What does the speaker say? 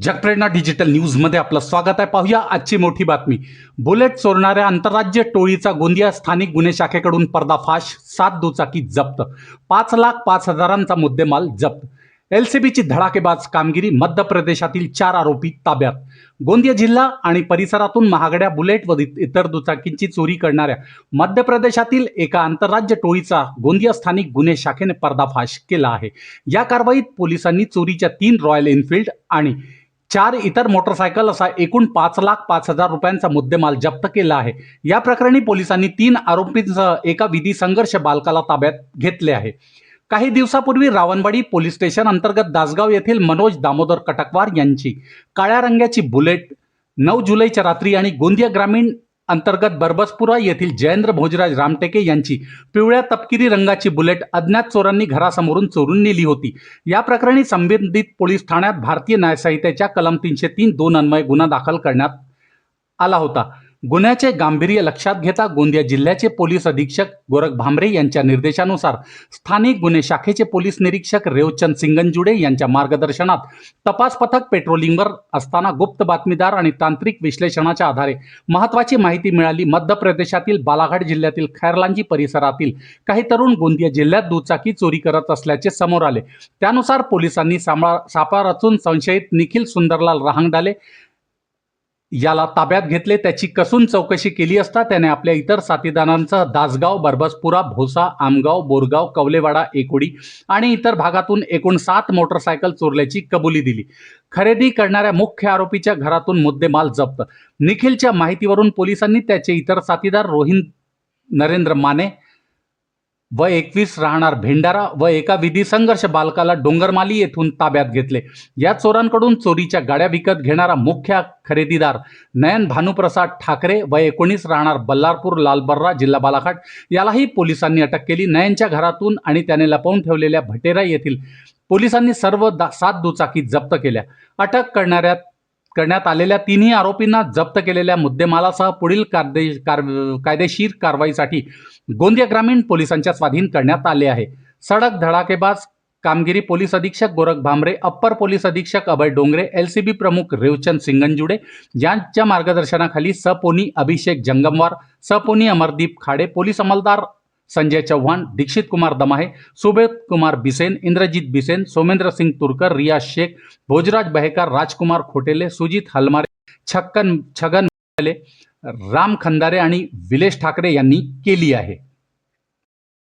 जगप्रेरणा digital न्यूजमध्ये आपलं स्वागत आहे। पाहूया आजची मोठी बातमी। बुलेट चोरणाऱ्या आंतरराज्य टोळीचा गोंदिया स्थानिक गुन्हे शाखेकडून पर्दाफाश। 7 दुचाकी जप्त, 5,05,000चा मुद्देमाल जप्त। एलसीबीची धडाकेबाज कामगिरी। मध्य प्रदेशातील 4 आरोपी ताब्यात। गोंदिया जिल्हा आणि परिसरातून महागड्या बुलेट व इतर दुचाकींची चोरी करणाऱ्या मध्य प्रदेशातील एका आंतरराज्य टोळीचा गोंदिया स्थानिक गुन्हे शाखेने पर्दाफाश केला आहे। या कारवाईत पोलिसांनी चोरीच्या 3 रॉयल एनफील्ड आणि 4 इतर मोटरसायकल असा एकूण 5,05,000 रुपयांचा मुद्देमाल जप्त केला आहे। या प्रकरणी पोलिसांनी 3 आरोपींसह एका विधी संघर्ष बालकाला ताब्यात घेतले आहे। काही दिवसापूर्वी रावणवाडी पोलीस स्टेशन अंतर्गत दासगाव येथील मनोज दामोदर कटकवार यांची काळ्या रंगाची बुलेट 9 जुलैच्या रात्री आणि गोंदिया ग्रामीण अंतर्गत बरबसपुरा येथील जयेंद्र भोजराज रामटेके यांची पिवळ्या तपकिरी रंगाची बुलेट अज्ञात चोरांनी घरासमोरून चोरून नेली होती। या प्रकरणी संबंधित पोलीस ठाण्यात भारतीय न्याय संहितेच्या कलम 303(2) अन्वये गुन्हा दाखल करण्यात आला होता। गुन्ह्याचे गांभीर्य लक्षात घेता गोंदिया जिल्ह्याचे पोलीस अधीक्षक गोरख भामरे यांच्या निर्देशानुसार स्थानिक गुन्हे शाखेचे पोलीस निरीक्षक रेवचंद सिंगनजुडे यांच्या मार्गदर्शनात तपास पथक पेट्रोलिंगवर असताना गुप्त बातमीदार आणि तांत्रिक विश्लेषणाच्या आधारे महत्त्वाची माहिती मिळाली। मध्य प्रदेशातील बालाघाट जिल्ह्यातील खैरलांजी परिसरातील काही तरुण गोंदिया जिल्ह्यात दुचाकी चोरी करत असल्याचे समोर आले। त्यानुसार पोलिसांनी सापळा रचून संशयित निखिल सुंदरलाल रहांगडाले याला ताब्यात घेतले। त्याची कसून चौकशी केली असता त्याने आपल्या इतर साथीदारांसह दासगाव, बरबसपुरा, भोसा, आमगाव, बोरगाव, कवलेवाडा, एकोडी आणि इतर भागातून एकूण 7 मोटरसायकल चोरल्याची कबुली दिली। खरेदी करणाऱ्या मुख्य आरोपीच्या घरातून मुद्देमाल जप्त। निखिलच्या माहितीवरून पोलिसांनी त्याचे इतर साथीदार रोहित नरेंद्र माने व 21 राहणार भेंडारा व एका विधी संघर्ष बालकाला डोंगरमाली येथून ताब्यात घेतले। या चोरांकडून चोरीच्या गाड्या विकत घेणारा मुख्य खरेदीदार नयन भानुप्रसाद ठाकरे व 19 राहणार बल्लारपूर लालबर्रा जिल्हा बालाघाट यालाही पोलिसांनी अटक केली। नयनच्या घरातून आणि त्याने लपवून ठेवलेल्या भटेरा येथील पोलिसांनी सर्व 7 दुचाकी जप्त केल्या। अटक करण्यात आलेल्या 3ही आरोपींना जप्त केलेल्या मुद्देमालासह पुढील कायदेशीर कारवाईसाठी गोंदिया ग्रामीण पोलिसांच्या स्वाधीन करण्यात आले आहे। सडक धडाकेबाज कामगिरी। पोलीस अधीक्षक गोरख भामरे, अप्पर पोलीस अधीक्षक अभय डोंगरे, एलसीबी प्रमुख रेवचंद सिंगनजुडे यांच्या मार्गदर्शनाखाली सपोनी अभिषेक जंगमवार, सपोनी अमरदीप खाडे, पोलीस अंमलदार संजय चौहान, दीक्षित कुमार दमाहे, सुबेद कुमार बिसेन, इंद्रजीत बिसेन, सोमेंद्र सिंग तुरकर, रियाज शेख, भोजराज बहेकर, राजकुमार खोटेले, सुजित हलमारे, छगन राम खंदारे आणि विलेश ठाकरे यांनी केली आहे।